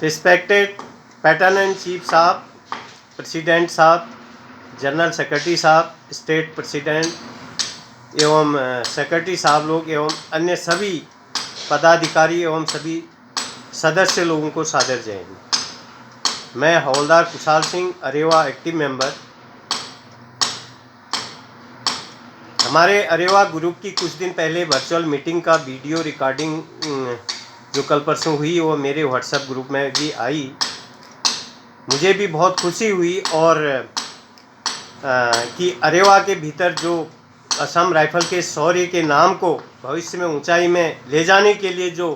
Respected pattern and chief साहब, president साहब, general secretary साहब, स्टेट प्रेसिडेंट एवं सेक्रेटरी साहब लोग एवं अन्य सभी पदाधिकारी एवं सभी सदस्य लोगों को सादर जय हिंद। मैं हवलदार कुशाल सिंह, अरेवा एक्टिव मेंबर। हमारे अरेवा ग्रुप की कुछ दिन पहले वर्चुअल मीटिंग का वीडियो रिकॉर्डिंग जो कल परसों हुई वो मेरे व्हाट्सएप ग्रुप में भी आई। मुझे भी बहुत खुशी हुई और कि अरेवा के भीतर जो असम राइफल के शौर्य के नाम को भविष्य में ऊंचाई में ले जाने के लिए जो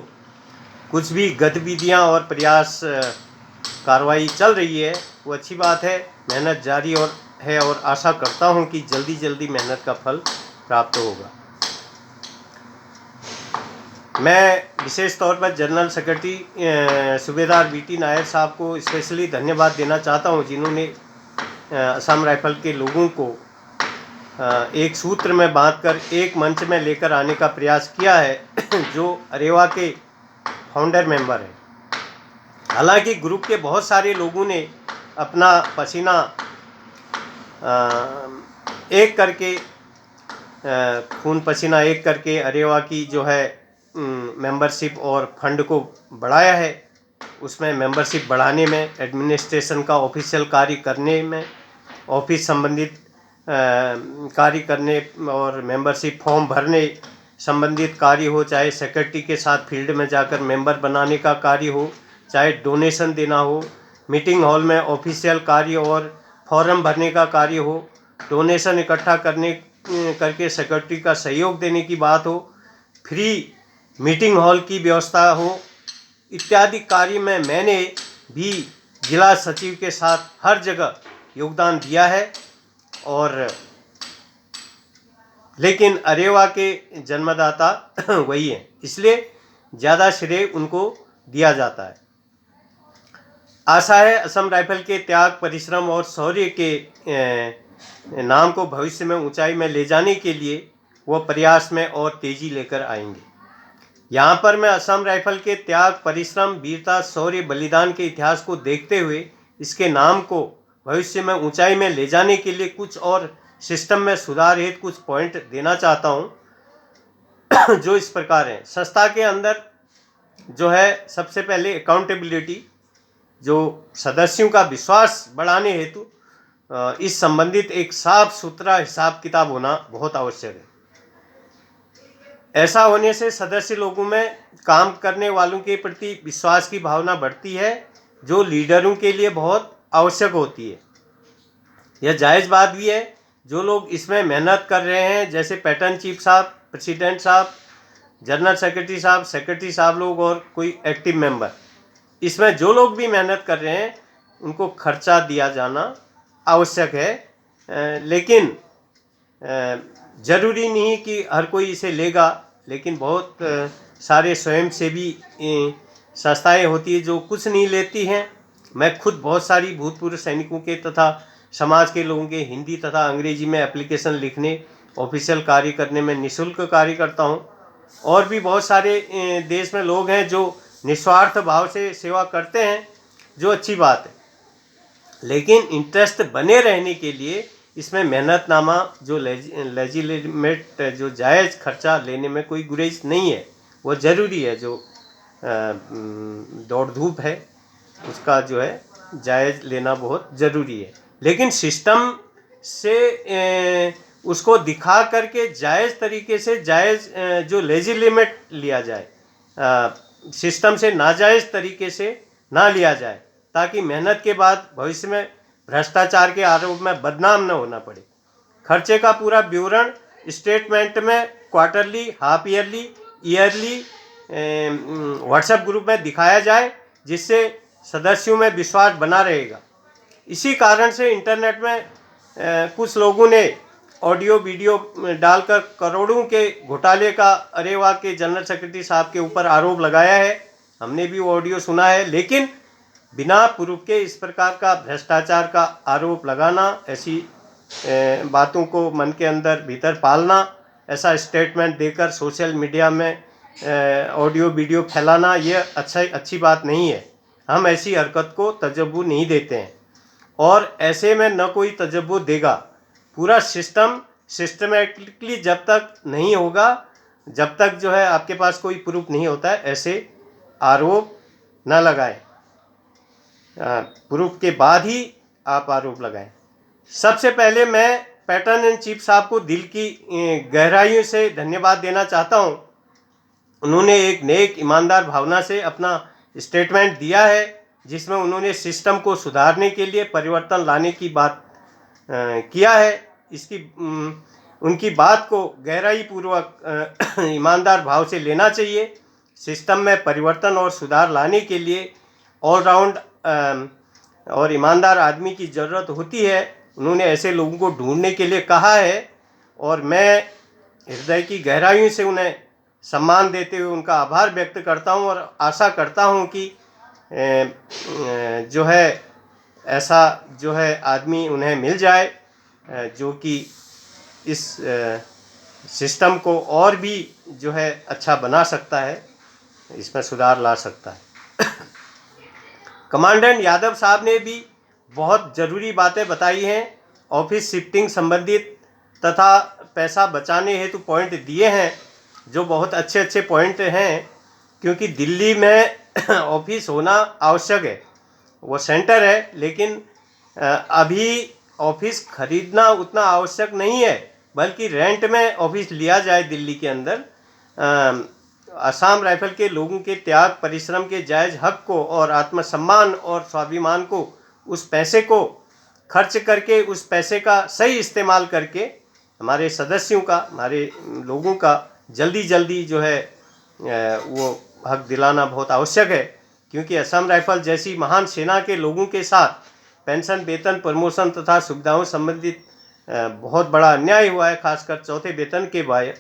कुछ भी गतिविधियां और प्रयास कार्रवाई चल रही है वो अच्छी बात है। मेहनत जारी और आशा करता हूं कि जल्दी जल्दी मेहनत का फल प्राप्त होगा। मैं विशेष तौर पर जनरल सेक्रेटरी सूबेदार बीटी नायर साहब को स्पेशली धन्यवाद देना चाहता हूं, जिन्होंने असम राइफल के लोगों को एक सूत्र में बांधकर एक मंच में लेकर आने का प्रयास किया है, जो अरेवा के फाउंडर मेंबर हैं। हालांकि ग्रुप के बहुत सारे लोगों ने अपना पसीना एक करके खून पसीना एक करके अरेवा की जो है मेंबरशिप और फंड को बढ़ाया है। उसमें मेंबरशिप बढ़ाने में, एडमिनिस्ट्रेशन का ऑफिशियल कार्य करने में, ऑफिस संबंधित कार्य करने और मेंबरशिप फॉर्म भरने संबंधित कार्य हो, चाहे सेक्रेटरी के साथ फील्ड में जाकर मेंबर बनाने का कार्य हो, चाहे डोनेशन देना हो, मीटिंग हॉल में ऑफिशियल कार्य और फॉर्म भरने का कार्य हो, डोनेशन इकट्ठा करके सेक्रेटरी का सहयोग देने की बात हो, फ्री मीटिंग हॉल की व्यवस्था हो, इत्यादि कार्य में मैंने भी जिला सचिव के साथ हर जगह योगदान दिया है। और लेकिन अरेवा के जन्मदाता वही हैं, इसलिए ज़्यादा श्रेय उनको दिया जाता है। आशा है असम राइफल के त्याग, परिश्रम और शौर्य के नाम को भविष्य में ऊंचाई में ले जाने के लिए वो प्रयास में और तेजी लेकर आएंगे। यहाँ पर मैं असम राइफल के त्याग, परिश्रम, वीरता, शौर्य, बलिदान के इतिहास को देखते हुए इसके नाम को भविष्य में ऊंचाई में ले जाने के लिए कुछ और सिस्टम में सुधार हेतु कुछ पॉइंट देना चाहता हूँ, जो इस प्रकार हैं। संस्था के अंदर जो है सबसे पहले अकाउंटेबिलिटी, जो सदस्यों का विश्वास बढ़ाने हेतु इस संबंधित एक साफ सुथरा हिसाब किताब होना बहुत आवश्यक है। ऐसा होने से सदस्य लोगों में काम करने वालों के प्रति विश्वास की भावना बढ़ती है, जो लीडरों के लिए बहुत आवश्यक होती है। यह जायज़ बात भी है। जो लोग इसमें मेहनत कर रहे हैं, जैसे पैटर्न चीफ साहब, प्रेसिडेंट साहब, जनरल सेक्रेटरी साहब, सेक्रेटरी साहब लोग और कोई एक्टिव मेंबर, इसमें जो लोग भी मेहनत कर रहे हैं उनको खर्चा दिया जाना आवश्यक है। लेकिन ज़रूरी नहीं कि हर कोई इसे लेगा, लेकिन बहुत सारे स्वयंसेवी संस्थाएं होती है जो कुछ नहीं लेती हैं। मैं खुद बहुत सारी भूतपूर्व सैनिकों के तथा समाज के लोगों के हिंदी तथा अंग्रेजी में एप्लीकेशन लिखने, ऑफिशियल कार्य करने में निःशुल्क कार्य करता हूं। और भी बहुत सारे देश में लोग हैं जो निस्वार्थ भाव से सेवा करते हैं, जो अच्छी बात है। लेकिन इंटरेस्ट बने रहने के लिए इसमें मेहनतनामा, जो लेजिटिमेट, जो जायज़ खर्चा लेने में कोई गुरेज नहीं है, वो ज़रूरी है। जो दौड़ धूप है उसका जो है जायज़ लेना बहुत ज़रूरी है। लेकिन सिस्टम से उसको दिखा करके जायज़ तरीके से जायज़ जो लेजिटिमेट लिया जाए, सिस्टम से नाजायज़ तरीके से ना लिया जाए, ताकि मेहनत के बाद भविष्य में भ्रष्टाचार के आरोप में बदनाम न होना पड़े। खर्चे का पूरा विवरण स्टेटमेंट में quarterly, half yearly, yearly WhatsApp group में दिखाया जाए, जिससे सदस्यों में विश्वास बना रहेगा। इसी कारण से इंटरनेट में कुछ लोगों ने ऑडियो वीडियो डालकर करोड़ों के घोटाले का अरेवा के जनरल सेक्रेटरी साहब के ऊपर आरोप लगाया है। हमने भी वो ऑडियो सुना है, लेकिन बिना प्रूफ के इस प्रकार का भ्रष्टाचार का आरोप लगाना, ऐसी बातों को मन के अंदर भीतर पालना, ऐसा स्टेटमेंट देकर सोशल मीडिया में ऑडियो वीडियो फैलाना, ये अच्छी बात नहीं है। हम ऐसी हरकत को तजब्बू नहीं देते हैं और ऐसे में न कोई तजब्बू देगा। पूरा सिस्टमेटिकली जब तक नहीं होगा, जब तक जो है आपके पास कोई प्रूफ नहीं होता है, ऐसे आरोप न लगाएं। प्रूफ के बाद ही आप आरोप लगाएं। सबसे पहले मैं पैटर्न इन चीफ साहब को दिल की गहराइयों से धन्यवाद देना चाहता हूं। उन्होंने एक नेक ईमानदार भावना से अपना स्टेटमेंट दिया है, जिसमें उन्होंने सिस्टम को सुधारने के लिए परिवर्तन लाने की बात किया है। इसकी उनकी बात को गहराई पूर्वक ईमानदार भाव से लेना चाहिए। सिस्टम में परिवर्तन और सुधार लाने के लिए ऑलराउंड और ईमानदार आदमी की ज़रूरत होती है। उन्होंने ऐसे लोगों को ढूंढने के लिए कहा है और मैं हृदय की गहराइयों से उन्हें सम्मान देते हुए उनका आभार व्यक्त करता हूं और आशा करता हूं कि जो है ऐसा जो है आदमी उन्हें मिल जाए जो कि इस सिस्टम को और भी जो है अच्छा बना सकता है, इसमें सुधार ला सकता है। कमांडेंट यादव साहब ने भी बहुत ज़रूरी बातें बताई हैं। ऑफिस शिफ्टिंग संबंधित तथा पैसा बचाने हेतु पॉइंट दिए हैं, जो बहुत अच्छे अच्छे पॉइंट हैं, क्योंकि दिल्ली में ऑफिस होना आवश्यक है। वो सेंटर है, लेकिन अभी ऑफिस खरीदना उतना आवश्यक नहीं है, बल्कि रेंट में ऑफिस लिया जाए दिल्ली के अंदर। असम राइफल के लोगों के त्याग परिश्रम के जायज़ हक को और आत्मसम्मान और स्वाभिमान को, उस पैसे को खर्च करके, उस पैसे का सही इस्तेमाल करके हमारे सदस्यों का, हमारे लोगों का जल्दी जो है वो हक दिलाना बहुत आवश्यक है। क्योंकि असम राइफल जैसी महान सेना के लोगों के साथ पेंशन, वेतन, प्रमोशन तथा सुविधाओं संबंधित बहुत बड़ा अन्याय हुआ है, खासकर चौथे वेतन के बाद।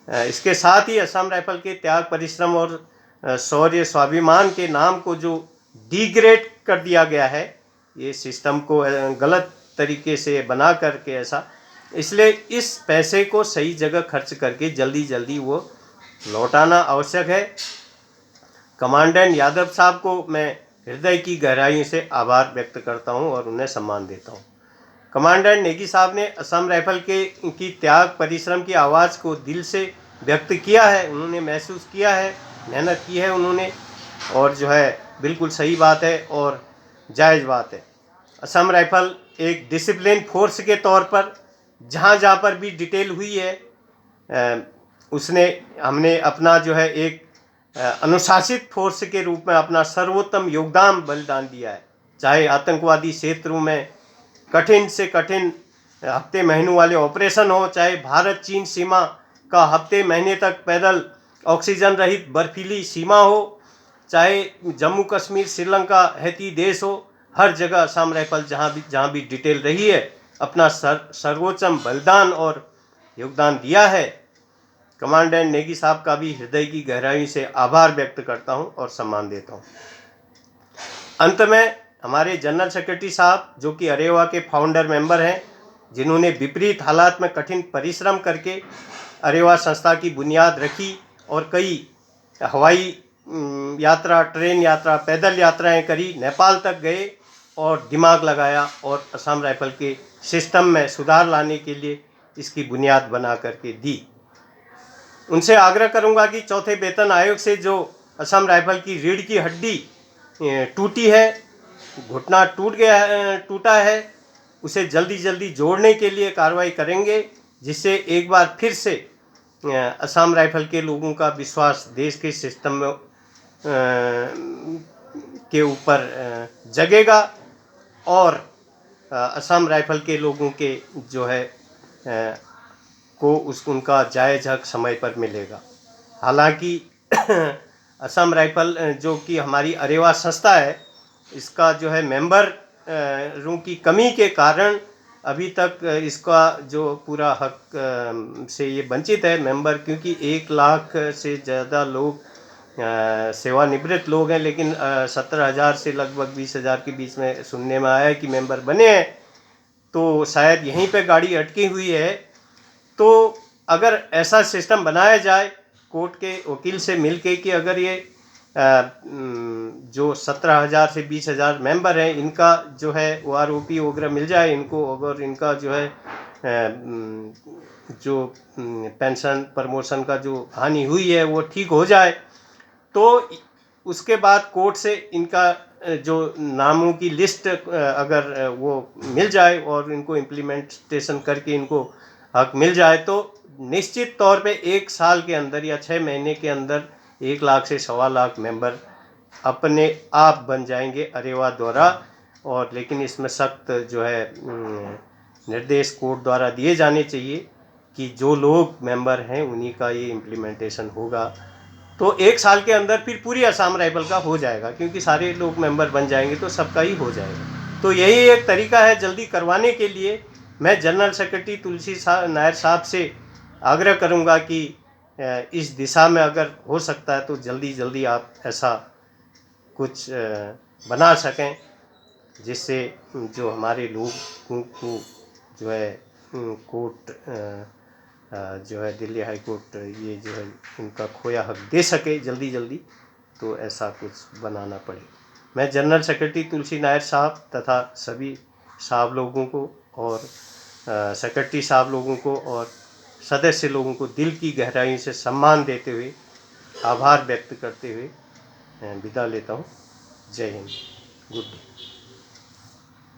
इसके साथ ही असम राइफल के त्याग परिश्रम और शौर्य स्वाभिमान के नाम को जो डिग्रेड कर दिया गया है, ये सिस्टम को गलत तरीके से बना करके ऐसा, इसलिए इस पैसे को सही जगह खर्च करके जल्दी वो लौटाना आवश्यक है। कमांडेंट यादव साहब को मैं हृदय की गहराई से आभार व्यक्त करता हूं और उन्हें सम्मान देता हूं। कमांडेंट नेगी साहब ने असम राइफल की त्याग परिश्रम की आवाज़ को दिल से व्यक्त किया है। उन्होंने महसूस किया है, मेहनत की है उन्होंने, और जो है बिल्कुल सही बात है और जायज़ बात है। असम राइफल एक डिसिप्लिन फोर्स के तौर पर जहाँ पर भी डिटेल हुई है, हमने अपना जो है एक अनुशासित फोर्स के रूप में अपना सर्वोत्तम योगदान बलिदान दिया है। चाहे आतंकवादी क्षेत्रों में कठिन से कठिन हफ्ते महीनों वाले ऑपरेशन हो, चाहे भारत चीन सीमा का हफ्ते महीने तक पैदल ऑक्सीजन रहित बर्फीली सीमा हो, चाहे जम्मू कश्मीर, श्रीलंका, हैती देश हो, हर जगह असम राइफल जहाँ भी डिटेल रही है, अपना सर्वोच्चम बलिदान और योगदान दिया है। कमांडेंट नेगी साहब का भी हृदय की गहराई से आभार व्यक्त करता हूं और सम्मान देता हूं। अंत में हमारे जनरल सेक्रेटरी साहब, जो कि अरेवा के फाउंडर मेंबर हैं, जिन्होंने विपरीत हालात में कठिन परिश्रम करके अरेवा संस्था की बुनियाद रखी और कई हवाई यात्रा, ट्रेन यात्रा, पैदल यात्राएं करी, नेपाल तक गए और दिमाग लगाया और असम राइफल के सिस्टम में सुधार लाने के लिए इसकी बुनियाद बना करके दी। उनसे आग्रह करूंगा कि चौथे वेतन आयोग से जो असम राइफल की रीढ़ की हड्डी टूटी है, घुटना टूटा है, उसे जल्दी जोड़ने के लिए कार्रवाई करेंगे, जिससे एक बार फिर से असम राइफल के लोगों का विश्वास देश के सिस्टम में के ऊपर जगेगा और असम राइफल के लोगों के जो है को उनका जायज़ हक समय पर मिलेगा। हालांकि असम राइफल जो कि हमारी अरेवा संस्था है, इसका जो है मेंबरों की कमी के कारण अभी तक इसका जो पूरा हक से ये वंचित है मेंबर, क्योंकि 1 लाख से ज़्यादा लोग सेवानिवृत्त लोग हैं, लेकिन 17,000 से लगभग 20,000 के बीच में सुनने में आया है कि मेंबर बने हैं। तो शायद यहीं पे गाड़ी अटकी हुई है। तो अगर ऐसा सिस्टम बनाया जाए कोर्ट के वकील से मिलके कि अगर ये जो 17,000 से 20,000 मेंबर हैं, इनका जो है OROP वगैरह मिल जाए इनको, अगर इनका जो है जो पेंशन प्रमोशन का जो हानि हुई है वो ठीक हो जाए, तो उसके बाद कोर्ट से इनका जो नामों की लिस्ट अगर वो मिल जाए और इनको इम्प्लीमेंटेशन करके इनको हक मिल जाए, तो निश्चित तौर पे 1 साल के अंदर या 6 महीने के अंदर 1 लाख से 1.25 लाख मेंबर अपने आप बन जाएंगे अरेवा द्वारा। और लेकिन इसमें सख्त जो है निर्देश कोर्ट द्वारा दिए जाने चाहिए कि जो लोग मेंबर हैं उन्हीं का ये इम्प्लीमेंटेशन होगा, तो 1 साल के अंदर फिर पूरी असम राइफल का हो जाएगा, क्योंकि सारे लोग मेंबर बन जाएंगे तो सबका ही हो जाएगा। तो यही एक तरीका है जल्दी करवाने के लिए। मैं जनरल सेक्रेटरी तुलसी नायर साहब से आग्रह करूंगा कि इस दिशा में अगर हो सकता है तो जल्दी जल्दी आप ऐसा कुछ बना सकें, जिससे जो हमारे लोगों को जो है कोर्ट जो है दिल्ली हाई कोर्ट ये जो है इनका खोया हक दे सके जल्दी जल्दी, तो ऐसा कुछ बनाना पड़े। मैं जनरल सेक्रेटरी तुलसी नायर साहब तथा सभी साहब लोगों को और सेक्रेटरी साहब लोगों को और सदस्य लोगों को दिल की गहराई से सम्मान देते हुए, आभार व्यक्त करते हुए विदा लेता हूँ। जय हिंद, गुड डे।